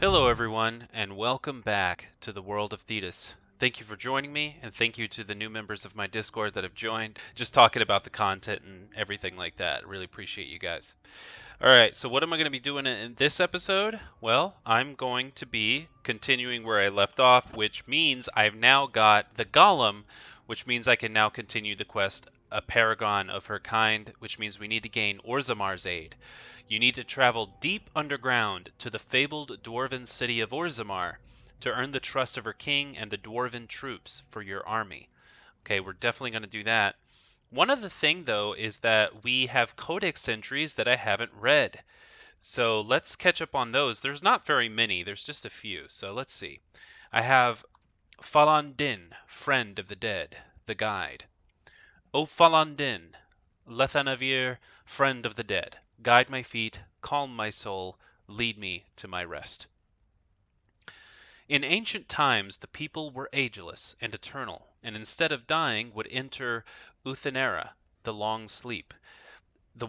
Hello, everyone, and welcome back to the world of Thetis. Thank you for joining me, and thank you to the new members of my Discord that have joined, just talking about the content and everything like that. Really appreciate you guys. All right, so what am I going to be doing in this episode? Well, I'm going to be continuing where I left off, which means I've now got the Golem, which means I can now continue the quest, a paragon of her kind, which means we need to gain Orzammar's aid. You need to travel deep underground to the fabled dwarven city of Orzammar to earn the trust of her king and the dwarven troops for your army. Okay, we're definitely going to do that. One other thing, though, is that we have codex entries that I haven't read. So let's catch up on those. There's not very many, there's just a few. So let's see. I have Falon'Din, Friend of the Dead, the Guide. O Falon'Din, Lethanavir, Friend of the Dead, guide my feet, calm my soul, lead me to my rest. In ancient times the people were ageless and eternal, and instead of dying would enter Uthenera, the long sleep,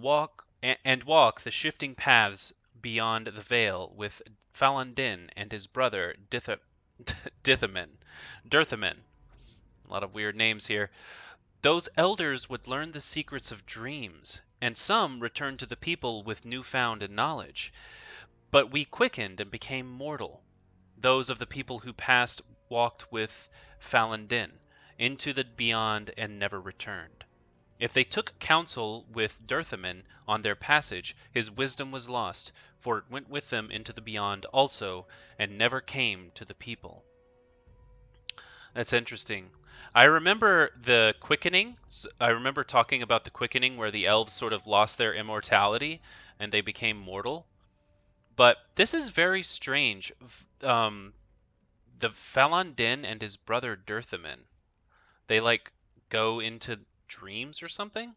walk the shifting paths beyond the veil with Falon'Din and his brother Dithamin. Dirthamin. A lot of weird names here. Those elders would learn the secrets of dreams, and some returned to the people with newfound knowledge. But we quickened and became mortal. Those of the people who passed walked with Falon'Din into the beyond and never returned. If they took counsel with Dirthamin on their passage, his wisdom was lost, for it went with them into the beyond also, and never came to the people. That's interesting. I remember the quickening. I remember talking about the quickening where the elves sort of lost their immortality and they became mortal. But this is very strange. The Falon'Din and his brother Dirthamin, they like go into dreams or something?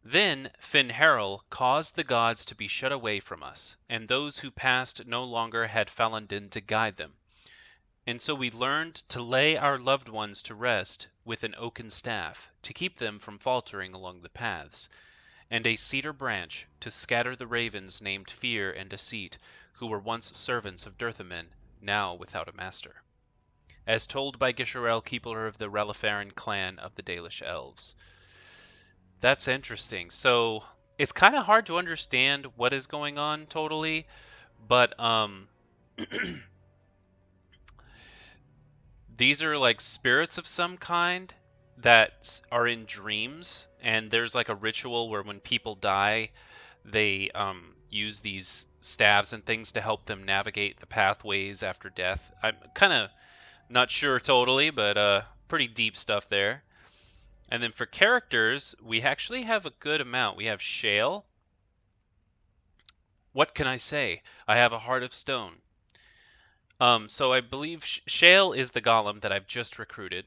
Then Finharel caused the gods to be shut away from us, and those who passed no longer had Falon'Din to guide them. And so we learned to lay our loved ones to rest with an oaken staff, to keep them from faltering along the paths, and a cedar branch to scatter the ravens named Fear and Deceit, who were once servants of Dirthamin, now without a master. As told by Gisharel, keeper of the Relefarin clan of the Dalish elves. That's interesting. So it's kind of hard to understand what is going on totally, but these are like spirits of some kind that are in dreams, and there's like a ritual where when people die, they use these staves and things to help them navigate the pathways after death. I'm kind of not sure totally, but pretty deep stuff there. And then for characters, we actually have a good amount. We have Shale. What can I say? I have a heart of stone. So I believe Shale is the golem that I've just recruited.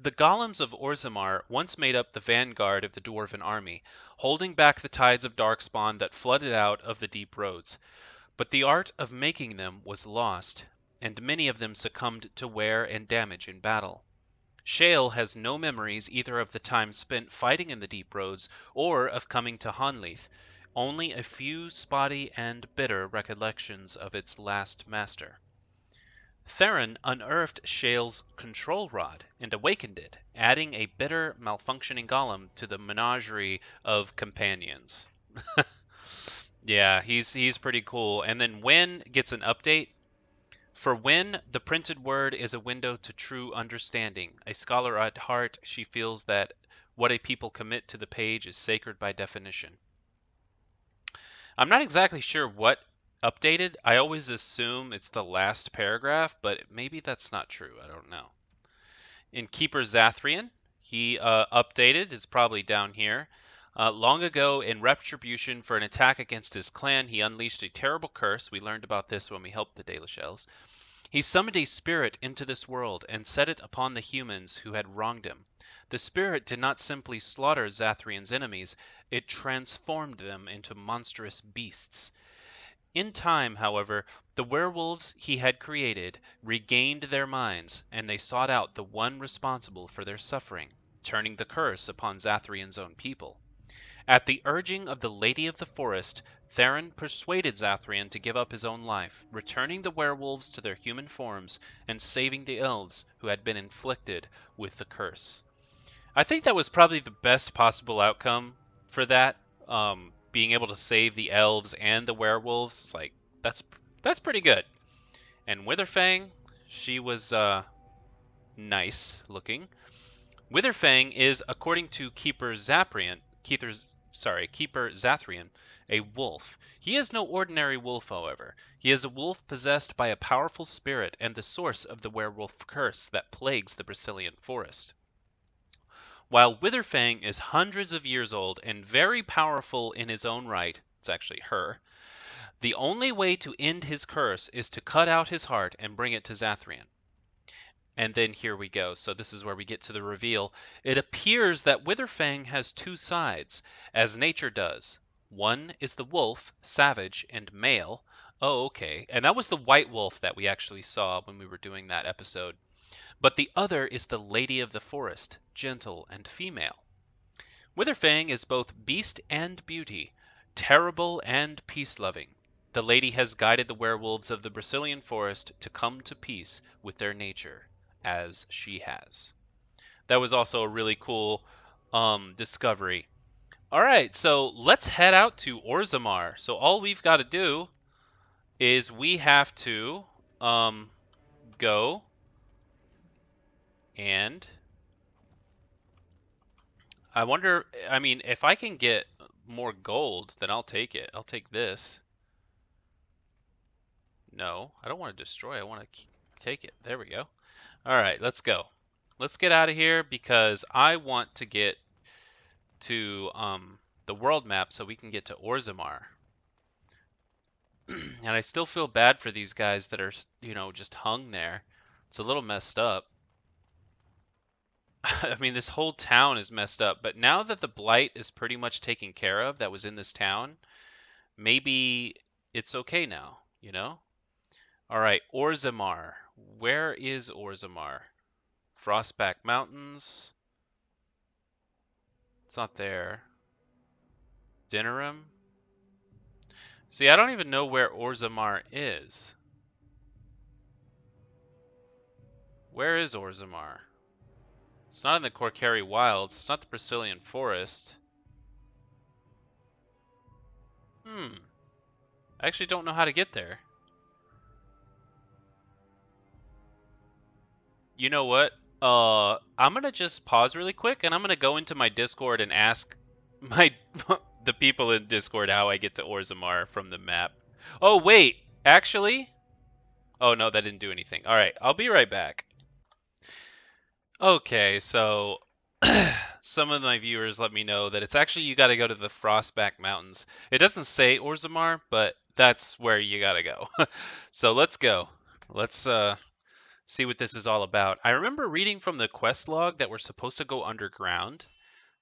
The golems of Orzammar once made up the vanguard of the dwarven army, holding back the tides of darkspawn that flooded out of the deep roads. But the art of making them was lost, and many of them succumbed to wear and damage in battle. Shale has no memories either of the time spent fighting in the deep roads or of coming to Honleith, only a few spotty and bitter recollections of its last master. Theron unearthed Shale's control rod and awakened it, adding a bitter, malfunctioning golem to the menagerie of companions. Yeah, he's pretty cool. And then Wynn gets an update. For Wynn, the printed word is a window to true understanding. A scholar at heart, she feels that what a people commit to the page is sacred by definition. I'm not exactly sure what updated. I always assume it's the last paragraph, but maybe that's not true. I don't know. In Keeper Zathrian, he updated. It's probably down here. Long ago, in retribution for an attack against his clan, he unleashed a terrible curse. We learned about this when we helped the Dalish elves. He summoned a spirit into this world and set it upon the humans who had wronged him. The spirit did not simply slaughter Zathrian's enemies, it transformed them into monstrous beasts. In time, however, the werewolves he had created regained their minds, and they sought out the one responsible for their suffering, turning the curse upon Zathrian's own people. At the urging of the Lady of the Forest, Theron persuaded Zathrian to give up his own life, returning the werewolves to their human forms and saving the elves who had been inflicted with the curse. I think that was probably the best possible outcome for that. Being able to save the elves and the werewolves, it's like that's pretty good. And Witherfang, she was nice looking. Witherfang is, according to Keeper Zathrian, a wolf. He is no ordinary wolf, however. He is a wolf possessed by a powerful spirit and the source of the werewolf curse that plagues the Brazilian forest. While Witherfang is hundreds of years old and very powerful in his own right, it's actually her, the only way to end his curse is to cut out his heart and bring it to Zathrian. And then here we go. So this is where we get to the reveal. It appears that Witherfang has two sides, as nature does. One is the wolf, savage and male. Oh, okay. And that was the white wolf that we actually saw when we were doing that episode. But the other is the Lady of the Forest, gentle and female. Witherfang is both beast and beauty, terrible and peace-loving. The lady has guided the werewolves of the Brazilian forest to come to peace with their nature, as she has. That was also a really cool discovery. All right, so let's head out to Orzammar. So all we've got to do is we have to go and I wonder, I mean, if I can get more gold, then I'll take it. I'll take this. No, I don't want to destroy. I want to take it. There we go. All right, let's go. Let's get out of here because I want to get to the world map so we can get to Orzammar. And I still feel bad for these guys that are, just hung there. It's a little messed up. I mean, this whole town is messed up, but now that the blight is pretty much taken care of that was in this town, maybe it's okay now, you know? All right, Orzammar. Where is Orzammar? Frostback Mountains. It's not there. Dinnerum. See, I don't even know where Orzammar is. Where is Orzammar? It's not in the Korcari Wilds. It's not the Brazilian Forest. I actually don't know how to get there. You know what? I'm gonna just pause really quick, and I'm gonna go into my Discord and ask the people in Discord how I get to Orzammar from the map. Oh wait, actually, oh no, that didn't do anything. All right, I'll be right back. Okay, so some of my viewers let me know that it's actually you got to go to the Frostback Mountains. It doesn't say Orzammar, but that's where you got to go. So let's go. Let's see what this is all about. I remember reading from the quest log that we're supposed to go underground.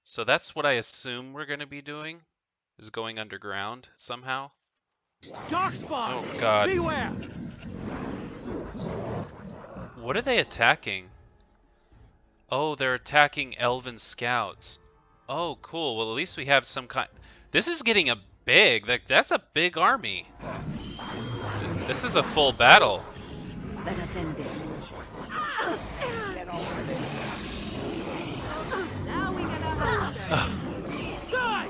So that's what I assume we're going to be doing, is going underground somehow. Darkspawn! Oh god. Beware! What are they attacking? Oh, they're attacking elven scouts. Oh, cool. Well, at least we have some kind... This is getting a big... That's a big army. This is a full battle. Let us end this. Now we get a hold. Die!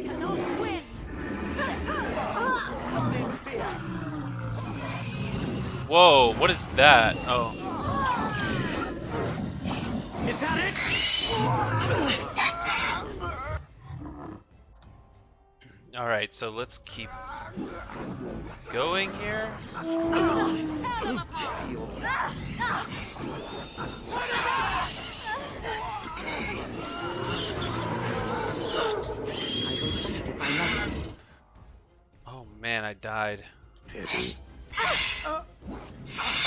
Cannot win. Whoa, what is that? Oh. Is that it? Alright, so let's keep going here. Oh man, I died.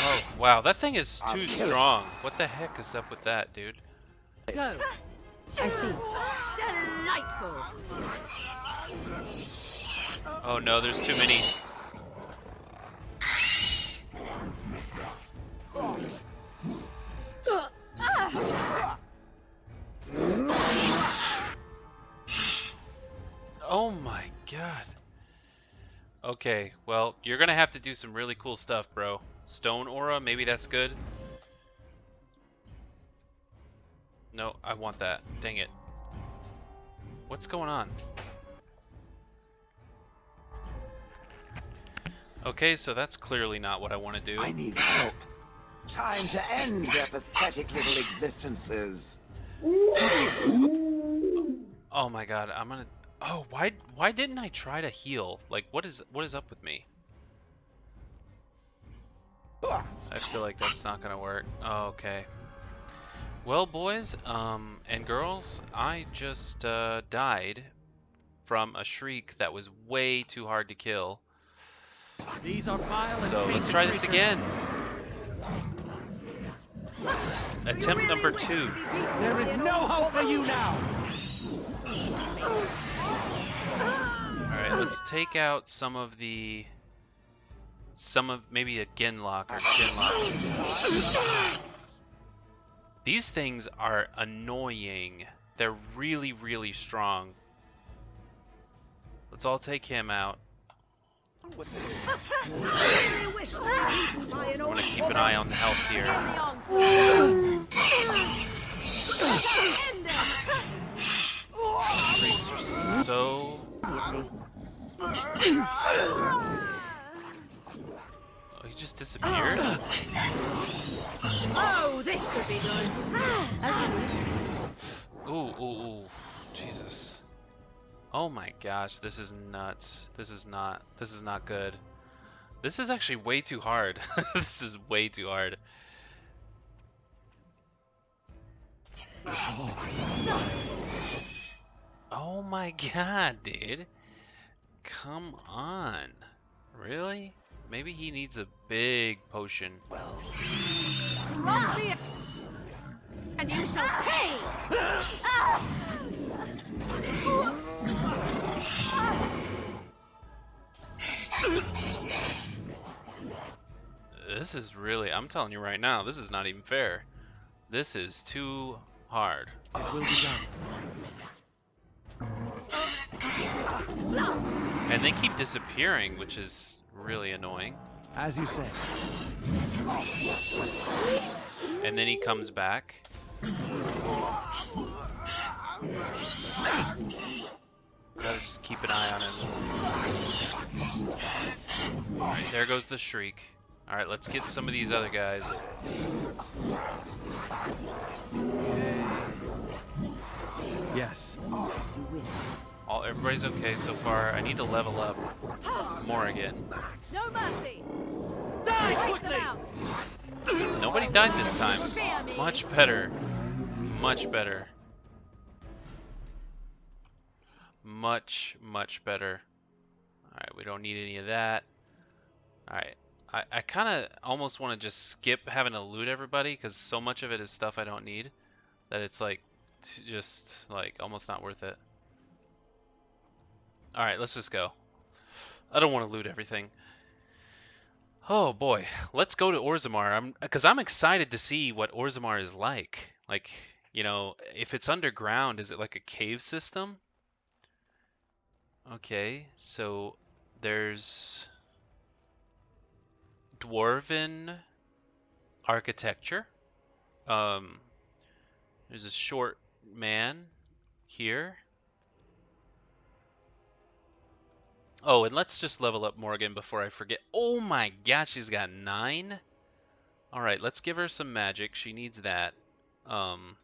Oh, wow, that thing is too strong. What the heck is up with that, dude? Go. I see. Delightful. Oh no, there's too many. Okay, well, you're gonna have to do some really cool stuff, bro. Stone aura, maybe that's good. No, I want that. Dang it. What's going on? Okay, so that's clearly not what I want to do. I need help. Time to end their pathetic little existences. Oh my god, I'm gonna... Oh, why didn't I try to heal? Like, what is up with me? I feel like that's not gonna work. Oh, okay. Well, boys, and girls, I just died from a shriek that was way too hard to kill. These are vile and So let's tainted try this creatures. again. Attempt number 2. There is no hope for you now. Alright, let's take out some of maybe a Genlock or Genlock. These things are annoying. They're really, really strong. Let's all take him out. I'm gonna keep an eye on the health here. Trees are so... Oh, he just disappeared? Oh, this should be good. Ooh, ooh, ooh. Jesus. Oh my gosh, this is nuts. This is not good. This is actually way too hard. This is way too hard. Oh my god, dude. Come on. Really? Maybe he needs a big potion. And you shall pay! This is really, I'm telling you right now, this is not even fair. This is too hard. It will be done. And they keep disappearing, which is really annoying. As you say. And then he comes back. Gotta just keep an eye on him. Alright, there goes the shriek. Alright, let's get some of these other guys. Okay. Yes. Everybody's okay so far. I need to level up more again. No mercy! Die Take quickly! them out! Nobody died this time. Much better. Much better. Much, much better. Alright, we don't need any of that. Alright. I kind of almost want to just skip having to loot everybody because so much of it is stuff I don't need that it's like just like almost not worth it. Alright, let's just go. I don't want to loot everything. Oh boy, let's go to Orzammar. Because I'm excited to see what Orzammar is like. Like, you know, if it's underground, is it like a cave system? Okay, so there's dwarven architecture. There's a short man here. Oh, and let's just level up Morgan before I forget. Oh my gosh, she's got 9. All right, let's give her some magic. She needs that. And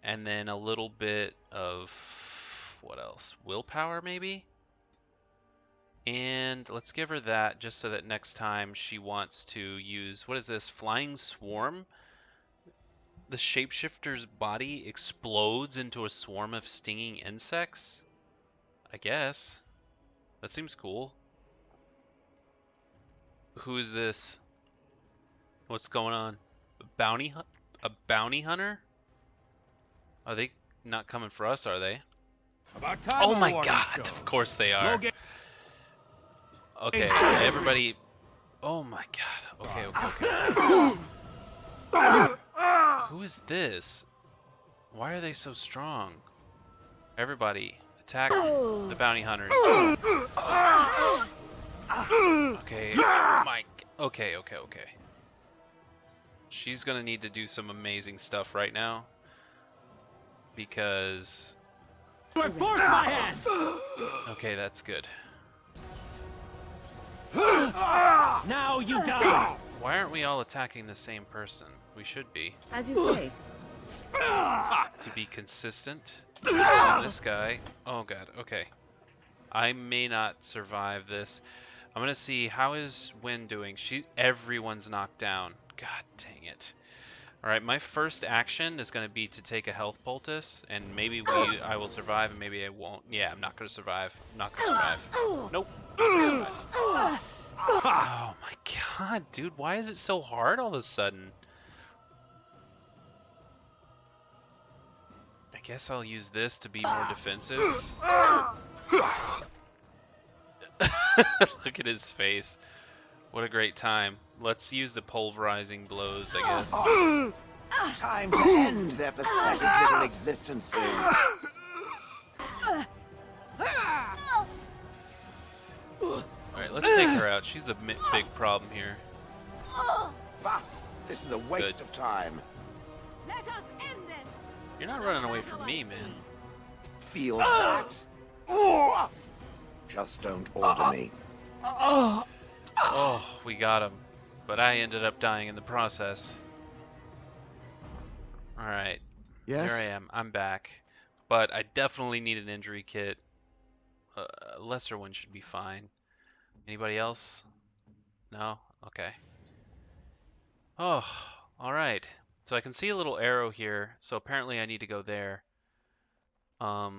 then a little bit of what else? Willpower, maybe? And let's give her that just so that next time she wants to use, what is this? Flying Swarm? The shapeshifter's body explodes into a swarm of stinging insects? I guess. That seems cool. Who is this? What's going on? A bounty hunter? Are they not coming for us, are they? About time. Oh a my warrior god, showed. of course they are. Okay, everybody. Oh my god. Okay. Who is this? Why are they so strong? Everybody, Attack the bounty hunters. Okay. Okay. She's gonna need to do some amazing stuff right now. Because... You forced my hand! Okay, that's good. Now you die! Why aren't we all attacking the same person? We should be. As you say. To be consistent. This guy. Oh god, okay. I may not survive this. I'm gonna see, how is Wynn doing? Everyone's knocked down. God dang it. Alright, my first action is gonna be to take a health poultice, and maybe I will survive, and maybe I won't. Yeah, I'm not gonna survive. I'm not gonna survive. Nope. Not gonna survive. Oh my god, dude, why is it so hard all of a sudden? I guess I'll use this to be more defensive. Look at his face. What a great time. Let's use the pulverizing blows, I guess. Time to end their pathetic little existences. Alright, let's take her out. She's the big problem here. Bah, this is a waste of time. Let us end this. You're not running away from me, man. Feel that? Just don't order me. Oh, we got him. But I ended up dying in the process. Alright. Yes? Here I am. I'm back. But I definitely need an injury kit. A lesser one should be fine. Anybody else? No? Okay. Oh, alright. So I can see a little arrow here. So apparently I need to go there. That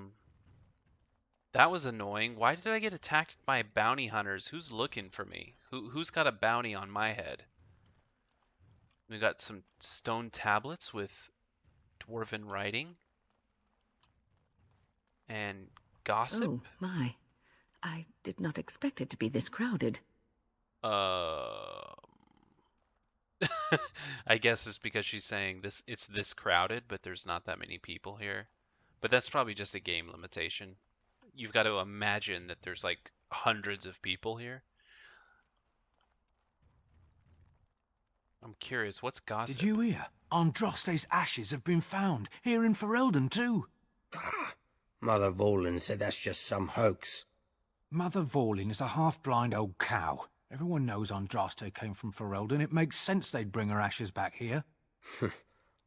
was annoying. Why did I get attacked by bounty hunters? Who's looking for me? Who's got a bounty on my head? We got some stone tablets with dwarven writing. And gossip. Oh, my. I did not expect it to be this crowded. I guess it's because she's saying it's this crowded, but there's not that many people here. But that's probably just a game limitation. You've got to imagine that there's like hundreds of people here. I'm curious, what's gossip? Did you hear? Andraste's ashes have been found, here in Falon'Din too. Mother Vorlin said that's just some hoax. Mother Vorlin is a half-blind old cow. Everyone knows Andraste came from Falon'Din. It makes sense they'd bring her ashes back here.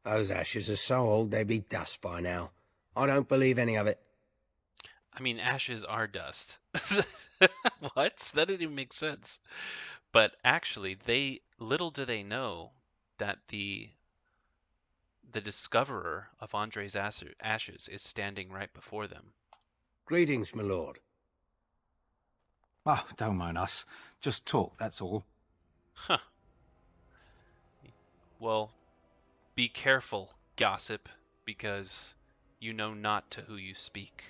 Those ashes are so old they'd be dust by now. I don't believe any of it. I mean, ashes are dust. What? That didn't even make sense. But actually, little do they know that the discoverer of Andre's ashes is standing right before them. Greetings, my lord. Oh, don't mind us. Just talk, that's all. Huh. Well, be careful, gossip, because you know not to who you speak.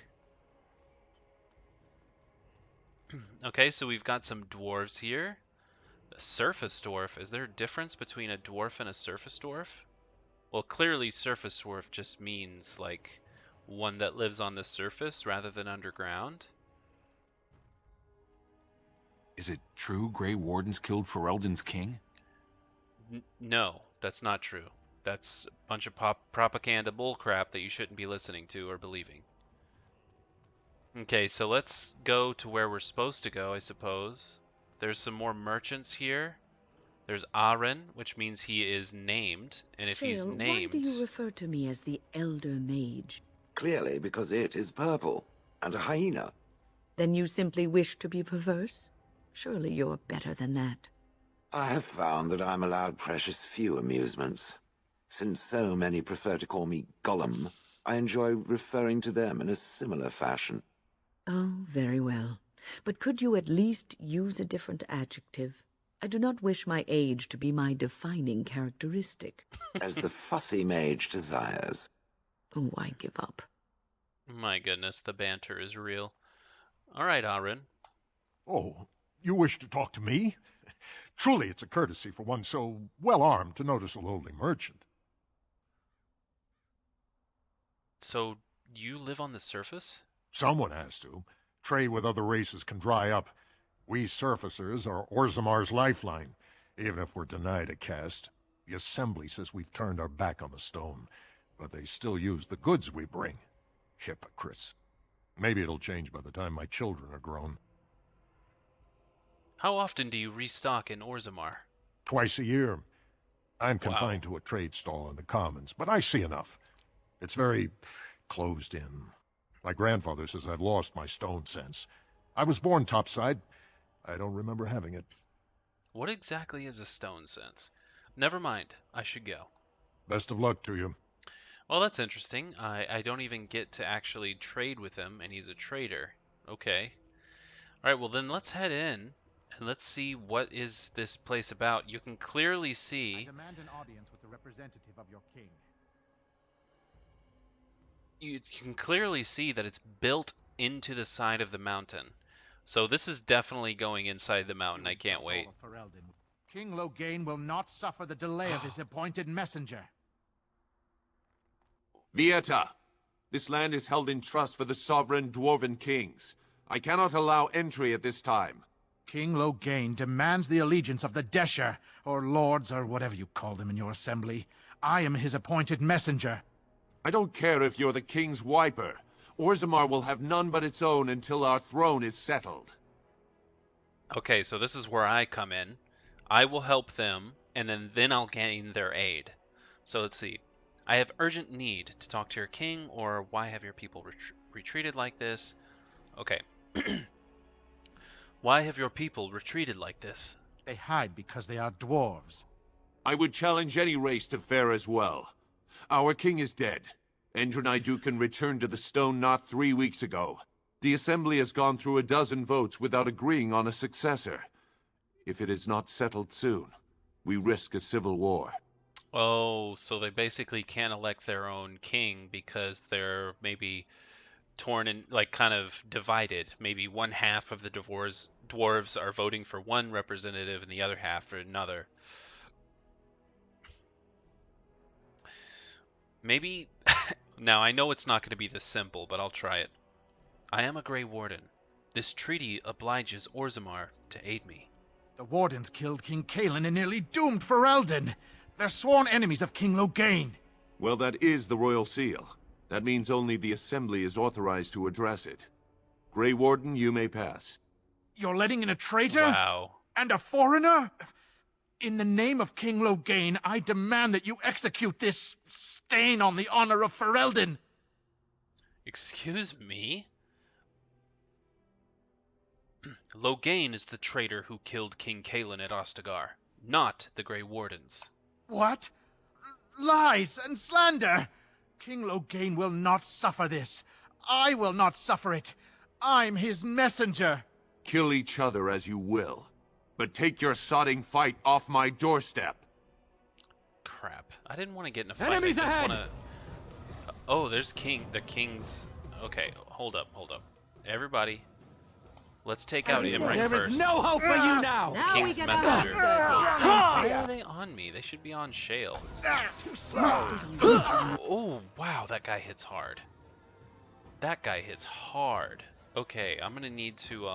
Okay, so we've got some dwarves here. A surface dwarf. Is there a difference between a dwarf and a surface dwarf? Well, clearly surface dwarf just means, like, one that lives on the surface rather than underground. Is it true Grey Wardens killed Ferelden's king? No, that's not true. That's a bunch of propaganda bullcrap that you shouldn't be listening to or believing. Okay, so let's go to where we're supposed to go, I suppose. There's some more merchants here. There's Aren, which means he is named, and if he's Shale, named... why do you refer to me as the Elder Mage? Clearly because it is purple and a hyena. Then you simply wish to be perverse? Surely you're better than that. I have found that I'm allowed precious few amusements. Since so many prefer to call me Gollum, I enjoy referring to them in a similar fashion. Oh, very well. But could you at least use a different adjective? I do not wish my age to be my defining characteristic. As the fussy mage desires. Oh, I give up. My goodness, the banter is real. Alright, Aren. Oh, you wish to talk to me? Truly it's a courtesy for one so well-armed to notice a lowly merchant. So, you live on the surface? Someone has to. Trade with other races can dry up. We surfacers are Orzammar's lifeline, even if we're denied a caste. The Assembly says we've turned our back on the stone, but they still use the goods we bring. Hypocrites. Maybe it'll change by the time my children are grown. How often do you restock in Orzammar? Twice a year. I'm confined to a trade stall in the Commons, but I see enough. It's very closed in. My grandfather says I've lost my stone sense. I was born topside. I don't remember having it. What exactly is a stone sense? Never mind, I should go. Best of luck to you. Well, that's interesting. I don't even get to actually trade with him, and he's a trader. Okay. Alright, well then let's head in, and let's see what is this place about. You can clearly see... I demand an audience with the representative of your king. You can clearly see that it's built into the side of the mountain. So this is definitely going inside the mountain. I can't wait. King Loghain will not suffer the delay of his appointed messenger. Vieta, this land is held in trust for the sovereign dwarven kings. I cannot allow entry at this time. King Loghain demands the allegiance of the Desher, or lords, or whatever you call them in your assembly. I am his appointed messenger. I don't care if you're the king's wiper. Orzammar will have none but its own until our throne is settled. Okay, so this is where I come in. I will help them, and then I'll gain their aid. So let's see. I have urgent need to talk to your king, or why have your people retreated like this? Okay. Why have your people retreated like this? They hide because they are dwarves. I would challenge any race to fare as well. Our king is dead. Endrinidukan returned to the Stone Knot 3 weeks ago. The Assembly has gone through a dozen votes without agreeing on a successor. If it is not settled soon, we risk a civil war. Oh, so they basically can't elect their own king because they're maybe torn and like kind of divided. Maybe one half of the dwarves are voting for one representative and the other half for another. Maybe now I know it's not going to be this simple, but I'll try it. I am a Grey Warden. This treaty obliges Orzammar to aid me. The Wardens killed King Cailan and nearly doomed Ferelden. They're sworn enemies of King Loghain. Well, that is the Royal Seal. That means only the Assembly is authorized to address it. Grey Warden, you may pass. You're letting in a traitor? Wow. And a foreigner? In the name of King Loghain, I demand that you execute this stain on the honor of Ferelden. Excuse me? Loghain is the traitor who killed King Cailan at Ostagar, not the Grey Wardens. What? Lies and slander! King Loghain will not suffer this. I will not suffer it. I'm his messenger. Kill each other as you will, but take your sodding fight off my doorstep. Crap. I didn't want to get in a fight. Enemies I just ahead! wanna... Oh, there's the king's... Okay, hold up. Everybody, let's take out Imric There first. is no hope for you now! Now we King's get messenger. our Why are they on me? They should be on Shale. Too slow. Oh, wow, that guy hits hard. Okay, I'm gonna need to,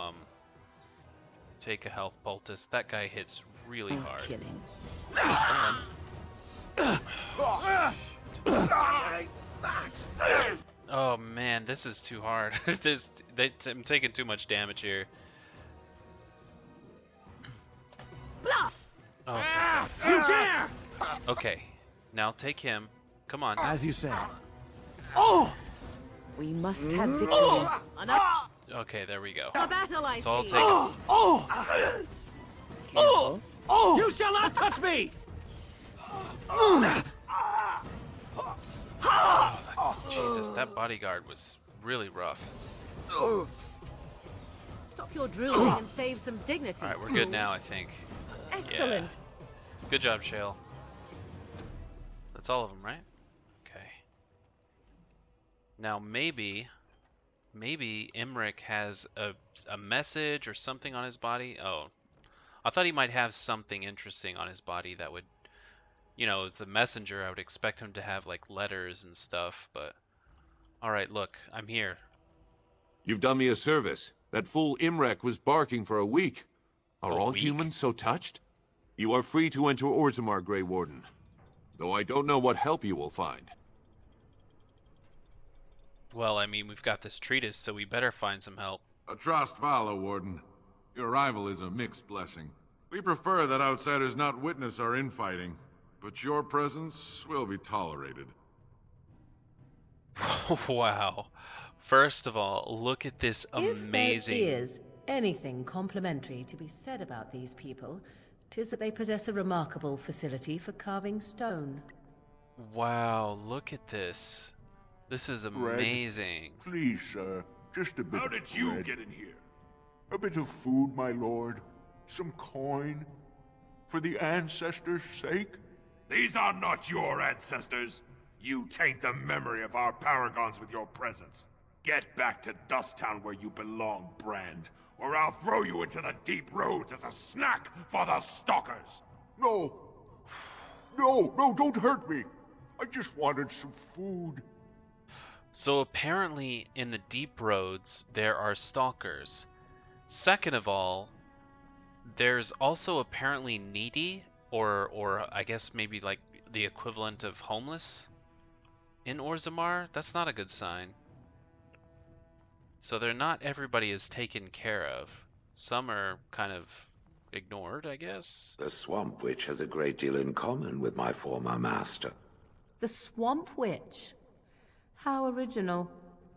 take a health poultice. That guy hits really hard. Killing. Oh man, this is too hard. I'm taking too much damage here. Bluff! Oh, You dare! okay. Now take him. Come on. As you said. We must have victory. Enough Okay, there we go. the battle, I So I'll see. take him. You shall not touch me! Jesus, that bodyguard was really rough. Stop your drooling and save some dignity. Alright, we're good now, I think. Excellent. Good job, Shale. That's all of them, right? Okay. Now maybe Imric has a message or something on his body. Oh, I thought he might have something interesting on his body that would, you know, as the messenger, I would expect him to have like letters and stuff. But all right, look, I'm here. You've done me a service. That fool Imrek was barking for a week. Are A all week? humans so touched? You are free to enter Orzammar, Grey Warden. Though I don't know what help you will find. Well, I mean, we've got this treatise, so we better find some help. A trust follow, Warden. Your arrival is a mixed blessing. We prefer that outsiders not witness our infighting, but your presence will be tolerated. Wow. First of all, look at this amazing... If there is anything complimentary to be said about these people, 'tis that they possess a remarkable facility for carving stone. Wow, look at this. This is amazing. Please, sir, just a bit How of did you bread. get in here? A bit of food, my lord. Some coin. For the ancestors' sake. These are not your ancestors. You taint the memory of our paragons with your presence. Get back to Dusttown where you belong, Brand, or I'll throw you into the deep roads as a snack for the stalkers. No. No, don't hurt me. I just wanted some food. So apparently in the deep roads there are stalkers. Second of all, there's also apparently needy, or I guess maybe like the equivalent of homeless in Orzammar. That's not a good sign. So not everybody is taken care of. Some are kind of ignored, I guess. The Swamp Witch has a great deal in common with my former master. The Swamp Witch? How original.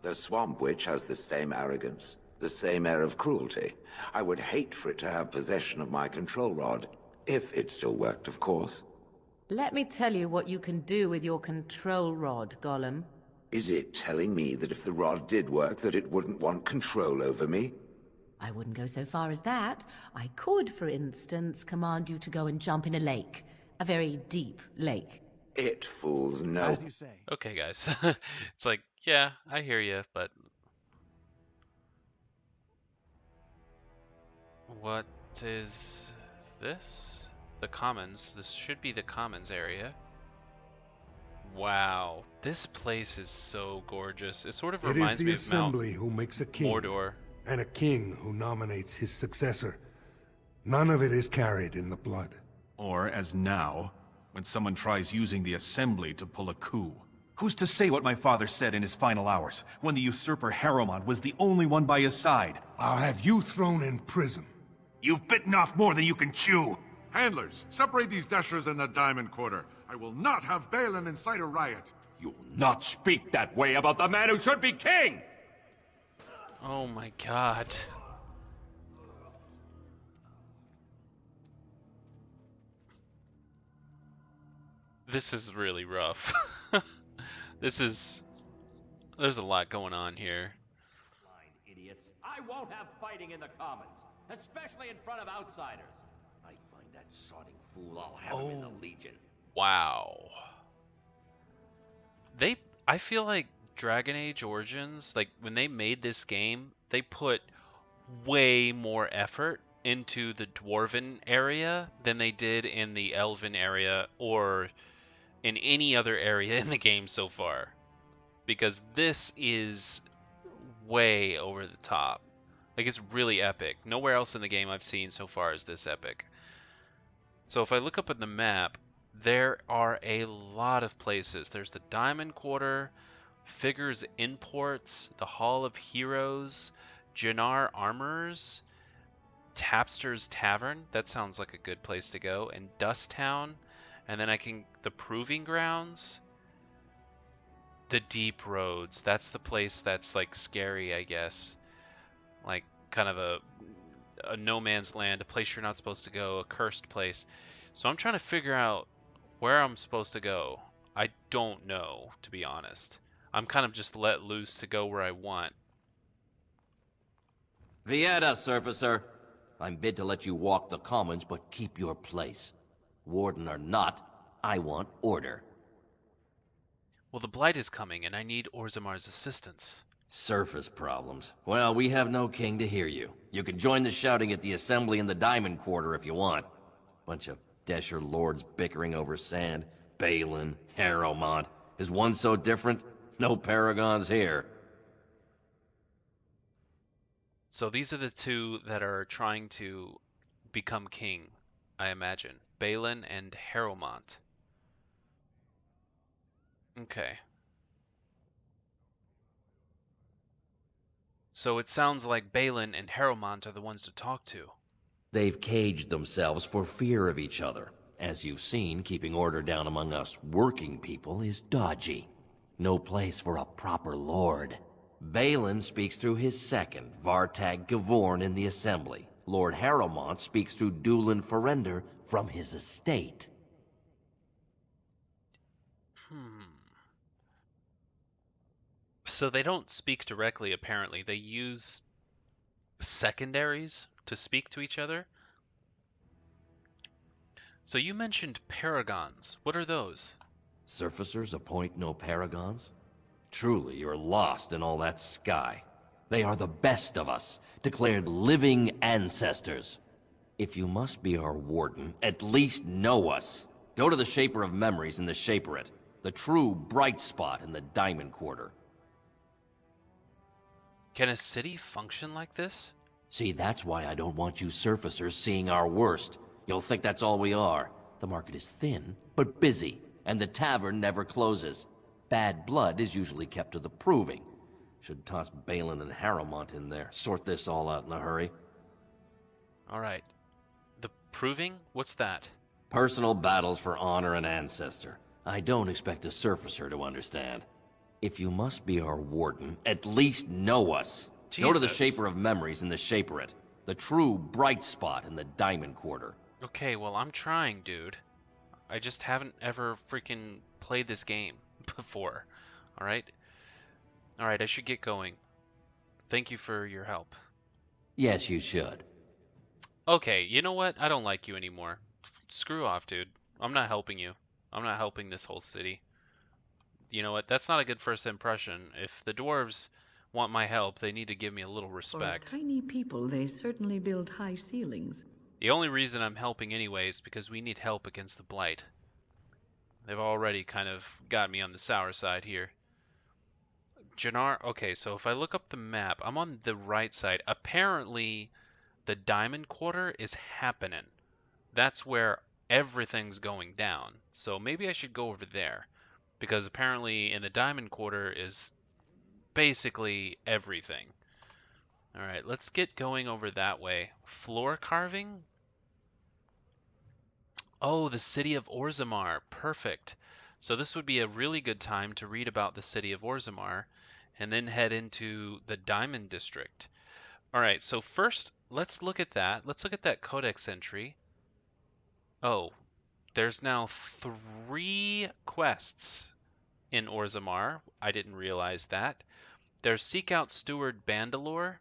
The Swamp Witch has the same arrogance, the same air of cruelty. I would hate for it to have possession of my control rod. If it still worked, of course. Let me tell you what you can do with your control rod, Gollum. Is it telling me that if the rod did work, that it wouldn't want control over me? I wouldn't go so far as that. I could, for instance, command you to go and jump in a lake. A very deep lake. It fools no. As you say. Okay, guys. It's like, yeah, I hear you, but what is this? The commons. This should be the commons area. Wow, this place is so gorgeous. It sort of It is reminds the me of assembly who makes a king, Mordor. and a king who nominates his successor. None of it is carried in the blood. Or, as now, when someone tries using the assembly to pull a coup. Who's to say what my father said in his final hours, when the usurper Harrowmont was the only one by his side? I'll have you thrown in prison. You've bitten off more than you can chew! Handlers, separate these dashers in the Diamond Quarter. I will not have Balin incite a riot. You'll not speak that way about the man who should be king! Oh my god. This is really rough. There's a lot going on here. Blind idiots. I won't have fighting in the Commons, especially in front of outsiders. I find that sodding fool, I'll have him in the Legion. Wow. I feel like Dragon Age Origins, like when they made this game, they put way more effort into the Dwarven area than they did in the Elven area or in any other area in the game so far. Because this is way over the top. Like, it's really epic. Nowhere else in the game I've seen so far is this epic. So if I look up at the map, there are a lot of places. There's the Diamond Quarter, Figures Imports, the Hall of Heroes, Jannar Armorers, Tapster's Tavern. That sounds like a good place to go. And Dust Town. And then the Proving Grounds. The Deep Roads. That's the place that's like scary, I guess. Like kind of a no man's land, a place you're not supposed to go, a cursed place. So I'm trying to figure out where I'm supposed to go. I don't know, to be honest. I'm kind of just let loose to go where I want. Vieta, Surfacer. I'm bid to let you walk the Commons, but keep your place. Warden or not, I want order. Well, the Blight is coming, and I need Orzammar's assistance. Surface problems. Well, we have no king to hear you. You can join the shouting at the assembly in the Diamond Quarter if you want. Bunch of Desher lords bickering over sand. Balin, Harrowmont. Is one so different? No paragons here. So these are the two that are trying to become king, I imagine. Balin and Harrowmont. Okay. So it sounds like Balin and Harrowmont are the ones to talk to. They've caged themselves for fear of each other. As you've seen, keeping order down among us working people is dodgy. No place for a proper lord. Balin speaks through his second, Vartag Gavorn, in the Assembly. Lord Harrowmont speaks through Dulin Ferender from his estate. So they don't speak directly, apparently. They use secondaries to speak to each other? So you mentioned paragons. What are those? Surfacers appoint no paragons? Truly, you're lost in all that sky. They are the best of us, declared living ancestors. If you must be our warden, at least know us. Go to the Shaper of Memories in the Shaperate, the true bright spot in the Diamond Quarter. Can a city function like this? See, that's why I don't want you surfacers seeing our worst. You'll think that's all we are. The market is thin, but busy, and the tavern never closes. Bad blood is usually kept to the proving. Should toss Balin and Harrowmont in there, sort this all out in a hurry. Alright. The proving? What's that? Personal battles for honor and ancestor. I don't expect a surfacer to understand. If you must be our warden, at least know us. Jesus. Go to the Shaper of Memories in the Shaperate, the true bright spot in the Diamond Quarter. Okay, well, I'm trying, dude. I just haven't ever freaking played this game before. Alright? Alright, I should get going. Thank you for your help. Yes, you should. Okay, you know what? I don't like you anymore. Screw off, dude. I'm not helping you. I'm not helping this whole city. You know what? That's not a good first impression. If the dwarves want my help, they need to give me a little respect. For a tiny people, they certainly build high ceilings. The only reason I'm helping anyway is because we need help against the Blight. They've already kind of got me on the sour side here. Jannar, okay, so if I look up the map, I'm on the right side. Apparently, the Diamond Quarter is happening. That's where everything's going down. So maybe I should go over there. Because apparently in the Diamond Quarter is basically everything. Alright, let's get going over that way. Floor carving? Oh, the city of Orzammar. Perfect. So this would be a really good time to read about the city of Orzammar and then head into the Diamond District. Alright, so first, let's look at that. Let's look at that codex entry. Oh, there's now 3 quests in Orzammar. I didn't realize that. There's Seek Out Steward Bandalore.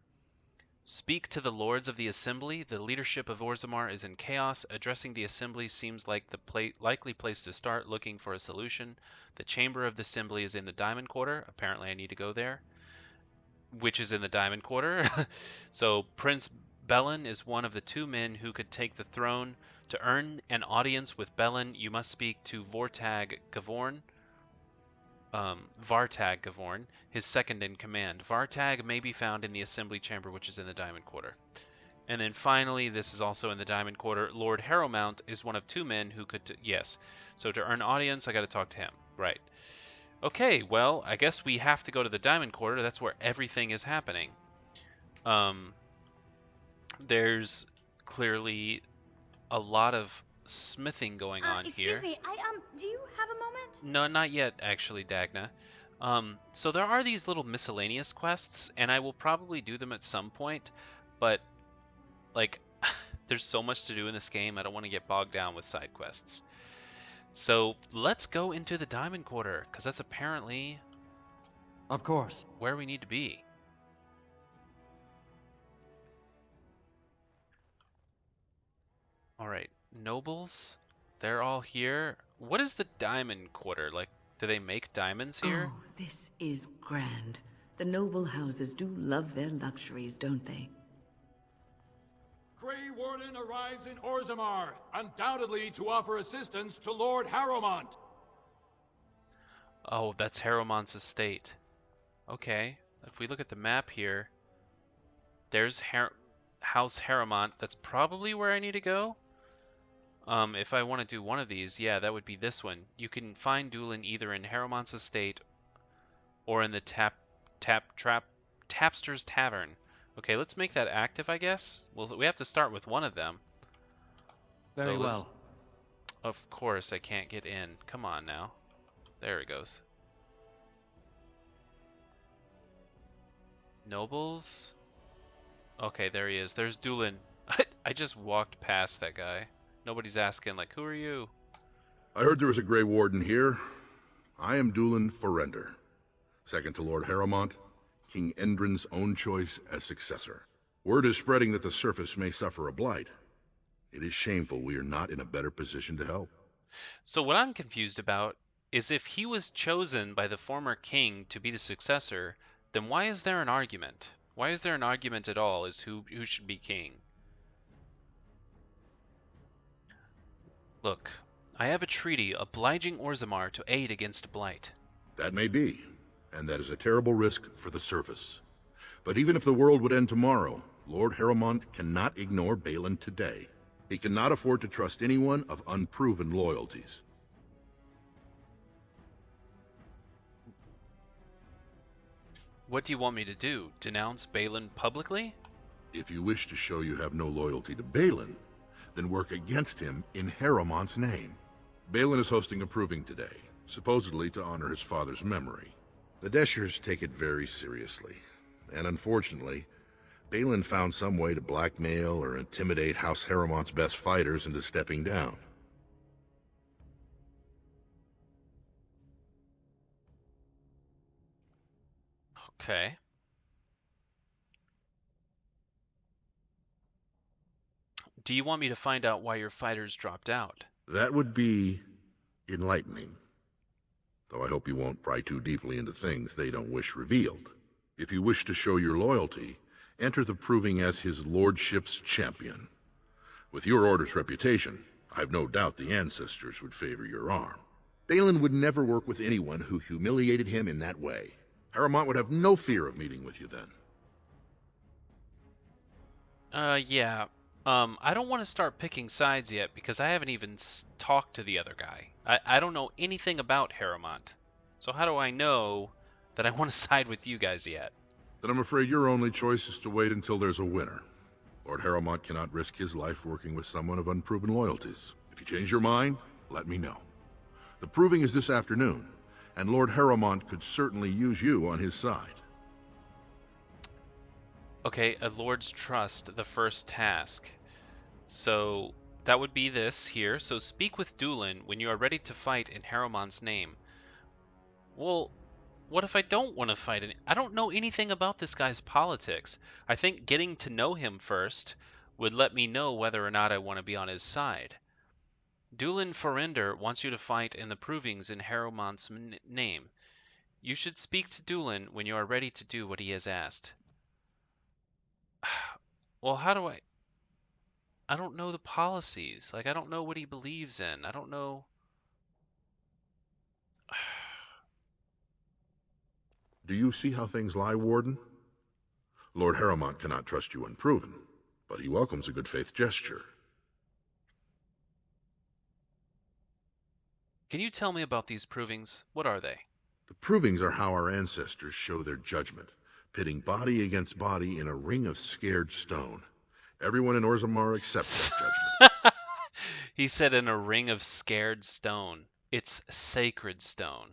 Speak to the Lords of the Assembly. The leadership of Orzammar is in chaos. Addressing the Assembly seems like the likely place to start looking for a solution. The Chamber of the Assembly is in the Diamond Quarter. Apparently I need to go there. Which is in the Diamond Quarter. So Prince Belin is one of the 2 men who could take the throne. To earn an audience with Belin, you must speak to Vartag Gavorn. Vartag Gavorn, his second in command. Vartag may be found in the Assembly Chamber, which is in the Diamond Quarter. And then finally, this is also in the Diamond Quarter. Lord Harrowmont is one of 2 men who could... yes. So to earn audience, I got to talk to him. Right. Okay, well, I guess we have to go to the Diamond Quarter. That's where everything is happening. There's clearly a lot of smithing going on here. Excuse me, do you have a moment? No, not yet, actually, Dagna. So there are these little miscellaneous quests, and I will probably do them at some point, but, like, there's so much to do in this game, I don't want to get bogged down with side quests. So let's go into the Diamond Quarter, because that's apparently... of course. ...where we need to be. Alright, nobles, they're all here. What is the Diamond Quarter? Like, do they make diamonds here? Oh, this is grand. The noble houses do love their luxuries, don't they? Grey Warden arrives in Orzammar, undoubtedly to offer assistance to Lord Harrowmont. Oh, that's Harrowmont's estate. Okay, if we look at the map here, There's House Harrowmont. That's probably where I need to go. If I want to do one of these, yeah, that would be this one. You can find Dulin either in Harrowmont's estate or in the Tapster's Tavern. Okay, let's make that active, I guess. Well, we have to start with one of them. Very well. Of course, I can't get in. Come on now. There it goes. Nobles? Okay, there he is. There's Dulin. I just walked past that guy. Nobody's asking, like, who are you? I heard there was a Grey Warden here. I am Dulin Forrender, second to Lord Harrowmont, King Endrin's own choice as successor. Word is spreading that the surface may suffer a blight. It is shameful we are not in a better position to help. So what I'm confused about is if he was chosen by the former king to be the successor, then why is there an argument? Why is there an argument at all as who should be king? Look, I have a treaty obliging Orzammar to aid against blight. That may be, and that is a terrible risk for the surface. But even if the world would end tomorrow, Lord Harrowmont cannot ignore Balin today. He cannot afford to trust anyone of unproven loyalties. What do you want me to do? Denounce Balin publicly? If you wish to show you have no loyalty to Balin, then work against him in Harrowmont's name. Balin is hosting a proving today, supposedly to honor his father's memory. The Deshers take it very seriously, and unfortunately, Balin found some way to blackmail or intimidate House Harrowmont's best fighters into stepping down. Okay. Do you want me to find out why your fighters dropped out? That would be enlightening. Though I hope you won't pry too deeply into things they don't wish revealed. If you wish to show your loyalty, enter the proving as his lordship's champion. With your order's reputation, I've no doubt the ancestors would favor your arm. Balin would never work with anyone who humiliated him in that way. Harrowmont would have no fear of meeting with you then. Yeah. I don't want to start picking sides yet because I haven't even talked to the other guy. I don't know anything about Harrowmont. So how do I know that I want to side with you guys yet? Then I'm afraid your only choice is to wait until there's a winner. Lord Harrowmont cannot risk his life working with someone of unproven loyalties. If you change your mind, let me know. The proving is this afternoon, and Lord Harrowmont could certainly use you on his side. Okay, a Lord's Trust, the first task. So that would be this here. So speak with Dulin when you are ready to fight in Harrowmont's name. Well, what if I don't want to fight? I don't know anything about this guy's politics. I think getting to know him first would let me know whether or not I want to be on his side. Dulin Forrender wants you to fight in the provings in Harrowmont's name. You should speak to Dulin when you are ready to do what he has asked. Well, how do I don't know the policies. Like, I don't know what he believes in. I don't know. Do you see how things lie, Warden? Lord Harrowmont cannot trust you unproven, but he welcomes a good faith gesture. Can you tell me about these provings? What are they? The provings are how our ancestors show their judgment, pitting body against body in a ring of scared stone. Everyone in Orzammar accepts that judgment. He said in a ring of scared stone. It's sacred stone.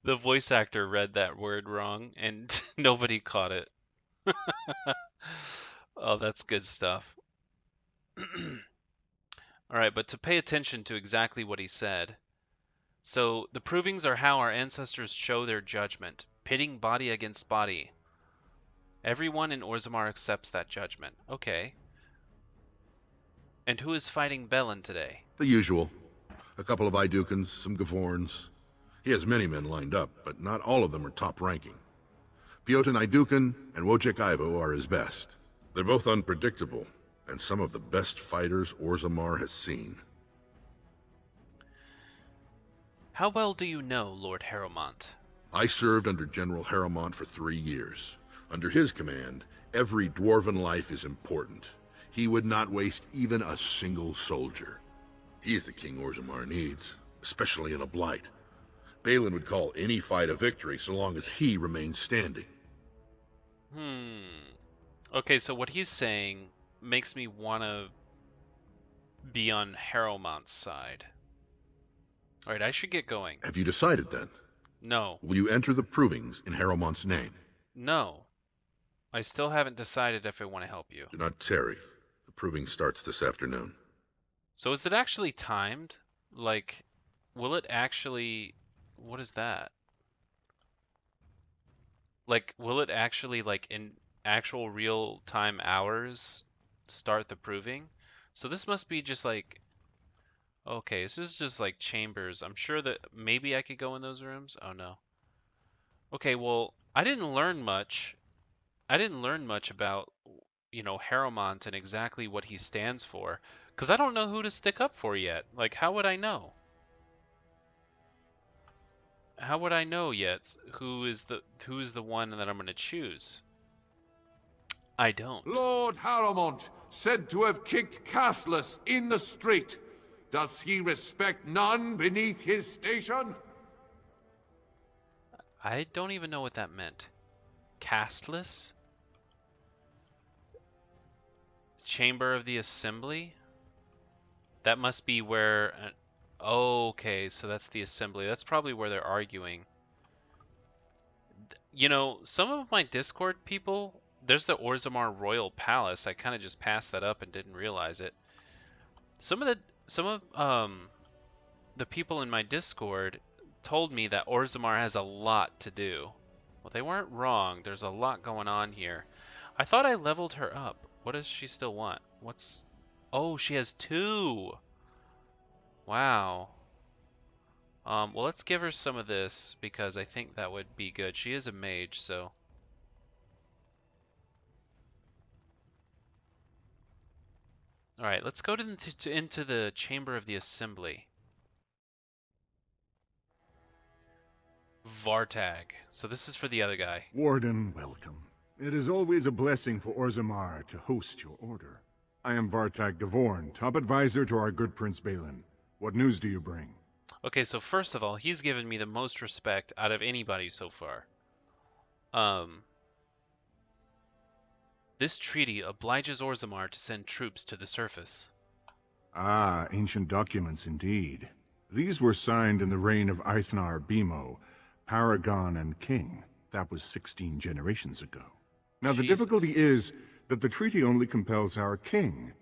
The voice actor read that word wrong, and nobody caught it. Oh, that's good stuff. Alright, but to pay attention to exactly what he said. So, the provings are how our ancestors show their judgment, pitting body against body. Everyone in Orzammar accepts that judgment. Okay. And who is fighting Balin today? The usual. A couple of Idukans, some Gavorns. He has many men lined up, but not all of them are top-ranking. Piotin Idukan and Wojciech Ivo are his best. They're both unpredictable, and some of the best fighters Orzammar has seen. How well do you know Lord Harrowmont? I served under General Harrowmont for 3 years. Under his command, every dwarven life is important. He would not waste even a single soldier. He is the king Orzammar needs, especially in a blight. Balin would call any fight a victory so long as he remains standing. Okay, so what he's saying makes me want to be on Harrowmont's side. Alright, I should get going. Have you decided then? No. Will you enter the provings in Harrowmont's name? No. I still haven't decided if I want to help you. Do not tarry. The proving starts this afternoon. So is it actually timed? Like, will it actually... What is that? Like, will it actually, like, in actual real-time hours start the proving? So this must be just like... Okay, this is just like chambers. I'm sure that maybe I could go in those rooms. Oh, no. Okay, well, I didn't learn much. I didn't learn much about, you know, Harrowmont and exactly what he stands for. Because I don't know who to stick up for yet. Like, how would I know? How would I know yet who is the one that I'm going to choose? I don't. Lord Harrowmont, said to have kicked castless in the street. Does he respect none beneath his station? I don't even know what that meant. Castless? Chamber of the Assembly? That must be where... Oh, okay, so that's the Assembly. That's probably where they're arguing. You know, some of my Discord people... There's the Orzammar Royal Palace. I kind of just passed that up and didn't realize it. Some of the people in my Discord told me that Orzammar has a lot to do. Well, they weren't wrong. There's a lot going on here. I thought I leveled her up. What does she still want? What's... Oh, she has 2! Wow. Well, let's give her some of this, because I think that would be good. She is a mage, so... Alright, let's go into the Chamber of the Assembly. Vartag. So this is for the other guy. Warden, welcome. It is always a blessing for Orzammar to host your order. I am Vartag Gavorn, top advisor to our good Prince Balin. What news do you bring? Okay, so first of all, he's given me the most respect out of anybody so far. This treaty obliges Orzammar to send troops to the surface. Ah, ancient documents indeed. These were signed in the reign of Eithnar Bimo, Paragon and King. That was 16 generations ago. Now the difficulty is that the treaty only compels our king,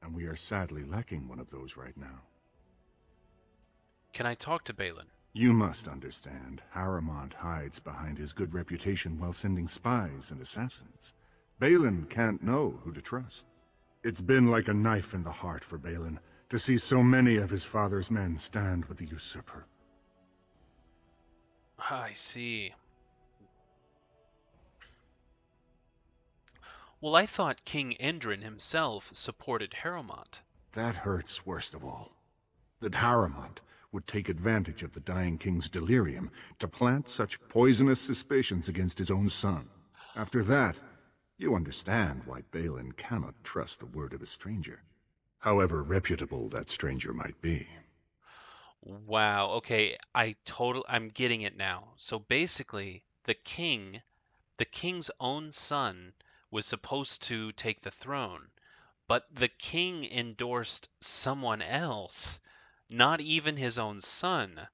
and we are sadly lacking one of those right now. Can I talk to Balin? You must understand, Harrowmont hides behind his good reputation while sending spies and assassins. Balin can't know who to trust. It's been like a knife in the heart for Balin to see so many of his father's men stand with the usurper. I see. Well, I thought King Endrin himself supported Harrowmont. That hurts worst of all. That Harrowmont would take advantage of the dying king's delirium to plant such poisonous suspicions against his own son. After that, you understand why Balin cannot trust the word of a stranger, however reputable that stranger might be. Wow, okay, I'm getting it now. So basically, the king's own son was supposed to take the throne, but the king endorsed someone else, not even his own son.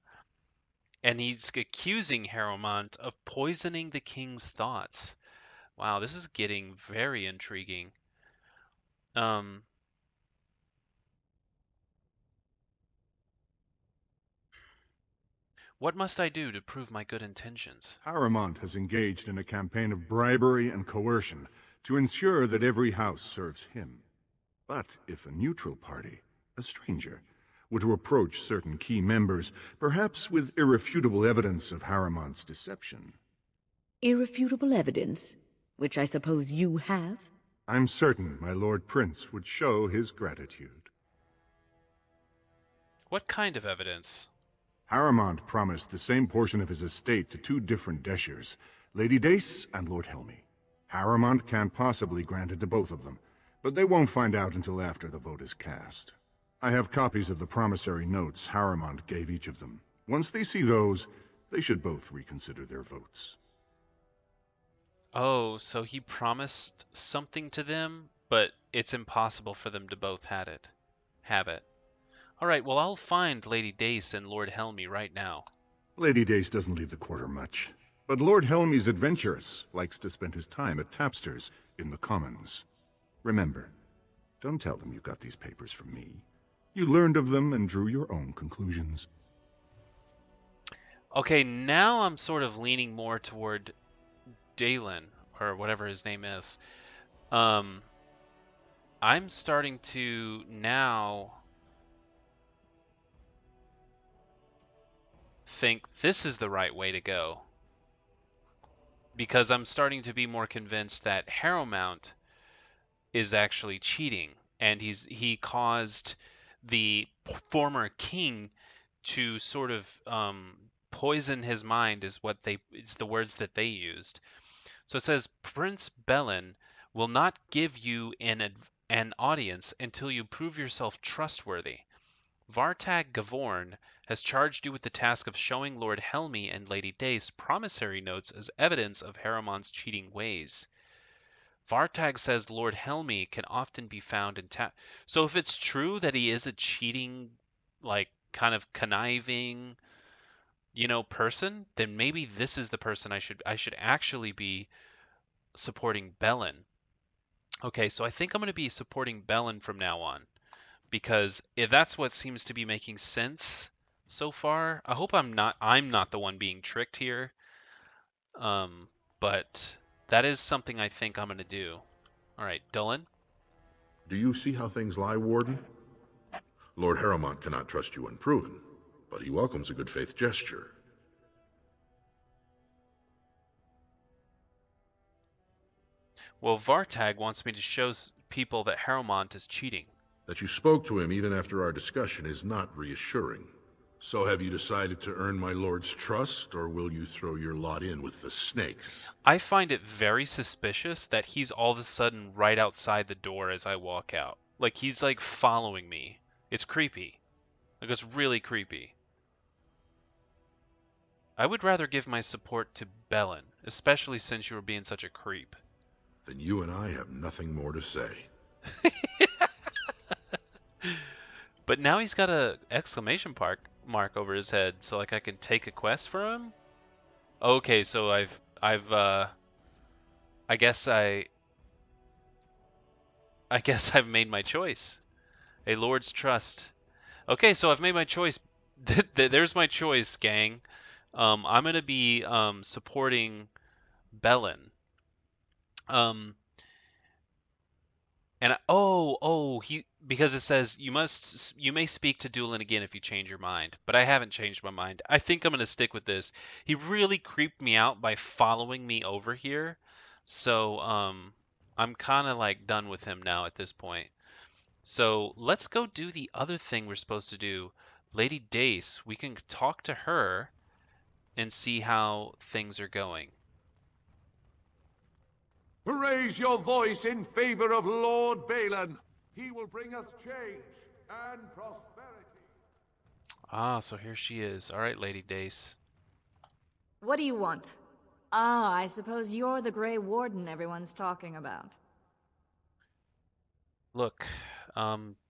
And he's accusing Harrowmont of poisoning the king's thoughts. Wow, this is getting very intriguing. What must I do to prove my good intentions? Harrowmont has engaged in a campaign of bribery and coercion to ensure that every house serves him. But if a neutral party, a stranger, were to approach certain key members, perhaps with irrefutable evidence of Harrowmont's deception... Irrefutable evidence? Which I suppose you have? I'm certain my Lord Prince would show his gratitude. What kind of evidence? Harrimont promised the same portion of his estate to two different Deshers, Lady Dace and Lord Helmy. Harrimont can't possibly grant it to both of them, but they won't find out until after the vote is cast. I have copies of the promissory notes Harrimont gave each of them. Once they see those, they should both reconsider their votes. Oh, so he promised something to them, but it's impossible for them to both have it. All right, well, I'll find Lady Dace and Lord Helmy right now. Lady Dace doesn't leave the quarter much, but Lord Helmy's adventurous, likes to spend his time at tapsters in the Commons. Remember, don't tell them you got these papers from me. You learned of them and drew your own conclusions. Okay, now I'm sort of leaning more toward Dulin, or whatever his name is. I'm starting to now think this is the right way to go. Because I'm starting to be more convinced that Harrowmount is actually cheating, and he caused the former king to sort of poison his mind it's the words that they used. So it says Prince Belin will not give you an audience until you prove yourself trustworthy. Vartag Gavorn has charged you with the task of showing Lord Helmy and Lady Dace promissory notes as evidence of Harrimon's cheating ways. Vartag says Lord Helmy can often be found in So if it's true that he is a cheating, like, kind of conniving, person, then maybe this is the person I should actually be supporting Belin. Okay, so I think I'm going to be supporting Belin from now on, because if that's what seems to be making sense so far. I hope I'm not the one being tricked here. But that is something I think I'm going to do. All right, Dulin? Do you see how things lie, Warden? Lord Harrowmont cannot trust you unproven, but he welcomes a good faith gesture. Well, Vartag wants me to show people that Harrowmont is cheating. That you spoke to him even after our discussion is not reassuring. So have you decided to earn my lord's trust, or will you throw your lot in with the snakes? I find it very suspicious that he's all of a sudden right outside the door as I walk out. Like, he's like following me. It's creepy. Like, it's really creepy. I would rather give my support to Belin, especially since you were being such a creep. Then you and I have nothing more to say. But now he's got a exclamation mark over his head, so like I can take a quest for him? Okay, so I guess I've made my choice. A lord's trust. Okay, so I've made my choice. There's my choice, gang. I'm gonna be supporting Belin. And because it says you may speak to Dulin again if you change your mind, but I haven't changed my mind. I think I'm gonna stick with this. He really creeped me out by following me over here, so I'm kind of like done with him now at this point. So let's go do the other thing we're supposed to do. Lady Dace, we can talk to her and see how things are going. Raise your voice in favor of Lord Balin. He will bring us change and prosperity. Ah, so here she is. All right, Lady Dace. What do you want? Ah, I suppose you're the Grey Warden everyone's talking about. Look,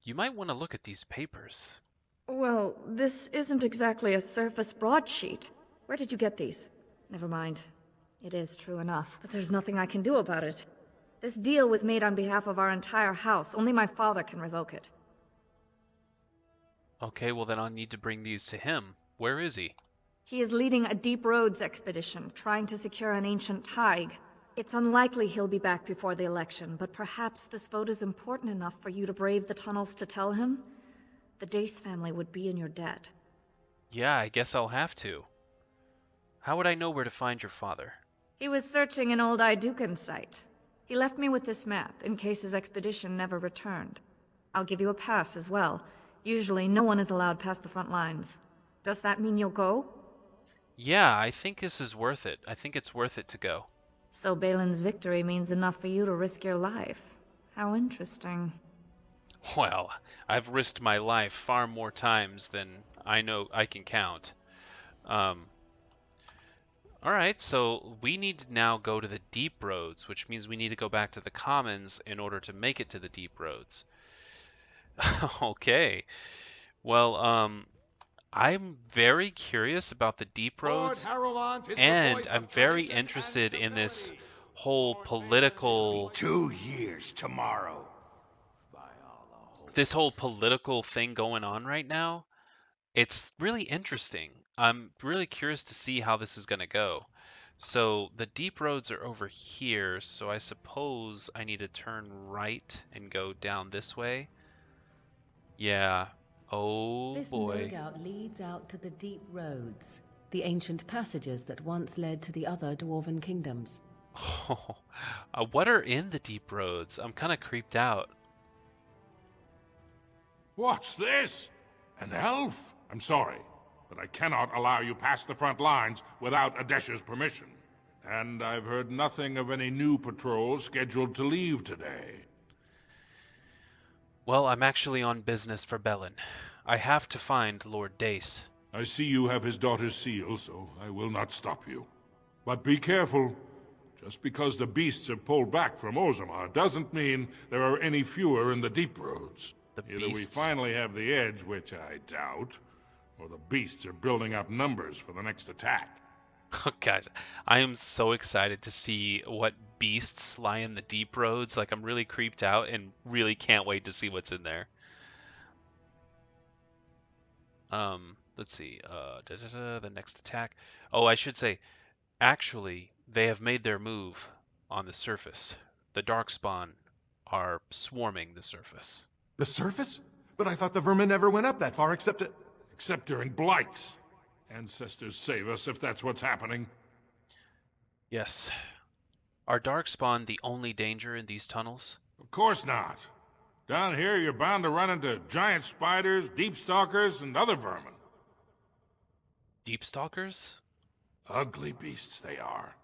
you might want to look at these papers. Well, this isn't exactly a surface broadsheet. Where did you get these? Never mind. It is true enough, but there's nothing I can do about it. This deal was made on behalf of our entire house. Only my father can revoke it. Okay, well then I'll need to bring these to him. Where is he? He is leading a deep roads expedition, trying to secure an ancient thaig. It's unlikely he'll be back before the election, but perhaps this vote is important enough for you to brave the tunnels to tell him? The Dace family would be in your debt. Yeah, I guess I'll have to. How would I know where to find your father? He was searching an old Idukan site. He left me with this map, in case his expedition never returned. I'll give you a pass as well. Usually, no one is allowed past the front lines. Does that mean you'll go? Yeah, I think this is worth it. I think it's worth it to go. So Balin's victory means enough for you to risk your life. How interesting. Well, I've risked my life far more times than I know I can count. Alright, so we need to now go to the deep roads, which means we need to go back to the commons in order to make it to the deep roads. Okay. Well, I'm very curious about the deep roads, and I'm very interested in this whole political... 2 years tomorrow. This whole political thing going on right now. It's really interesting. I'm really curious to see how this is going to go. So the deep roads are over here, so I suppose I need to turn right and go down this way. Yeah. Oh This boy. no doubt leads out to the deep roads, the ancient passages that once led to the other dwarven kingdoms. What are in the deep roads? I'm kind of creeped out. What's this? An elf? I'm sorry, but I cannot allow you past the front lines without Adesh's permission. And I've heard nothing of any new patrols scheduled to leave today. Well, I'm actually on business for Bellin. I have to find Lord Dace. I see you have his daughter's seal, so I will not stop you. But be careful. Just because the beasts have pulled back from Orzammar doesn't mean there are any fewer in the deep roads. Either we finally have the edge, which I doubt, or the beasts are building up numbers for the next attack. Guys, I am so excited to see what beasts lie in the deep roads. Like, I'm really creeped out and really can't wait to see what's in there. Let's see. The next attack. Oh, I should say, actually, they have made their move on the surface. The Darkspawn are swarming the surface. The surface? But I thought the vermin never went up that far except during blights. Ancestors save us if that's what's happening. Yes. Are Darkspawn the only danger in these tunnels? Of course not. Down here you're bound to run into giant spiders, deep stalkers, and other vermin. Deep stalkers? Ugly beasts they are.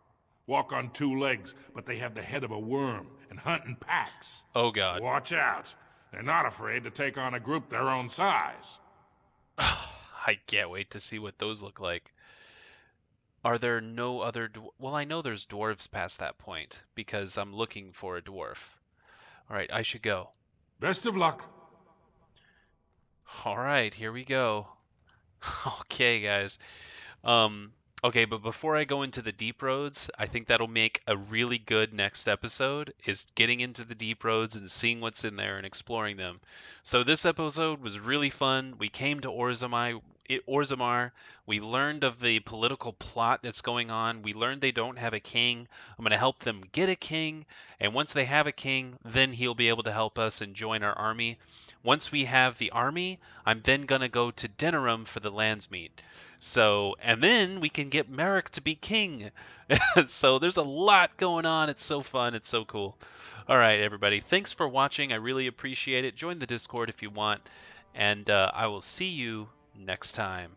Walk on 2 legs, but they have the head of a worm and hunt in packs. Oh god. Watch out. They're not afraid to take on a group their own size. I can't wait to see what those look like. Are there no other... Well, I know there's dwarves past that point, because I'm looking for a dwarf. Alright, I should go. Best of luck. Alright, here we go. Okay, guys. Okay, but before I go into the deep roads, I think that'll make a really good next episode, is getting into the deep roads and seeing what's in there and exploring them. So this episode was really fun. We came to Orzammar. We learned of the political plot that's going on. We learned they don't have a king. I'm going to help them get a king, and once they have a king, then he'll be able to help us and join our army. Once we have the army, I'm then going to go to Denerim for the Landsmeet. So, and then we can get Merrick to be king. So there's a lot going on. It's so fun. It's so cool. All right, everybody. Thanks for watching. I really appreciate it. Join the Discord if you want. And I will see you next time.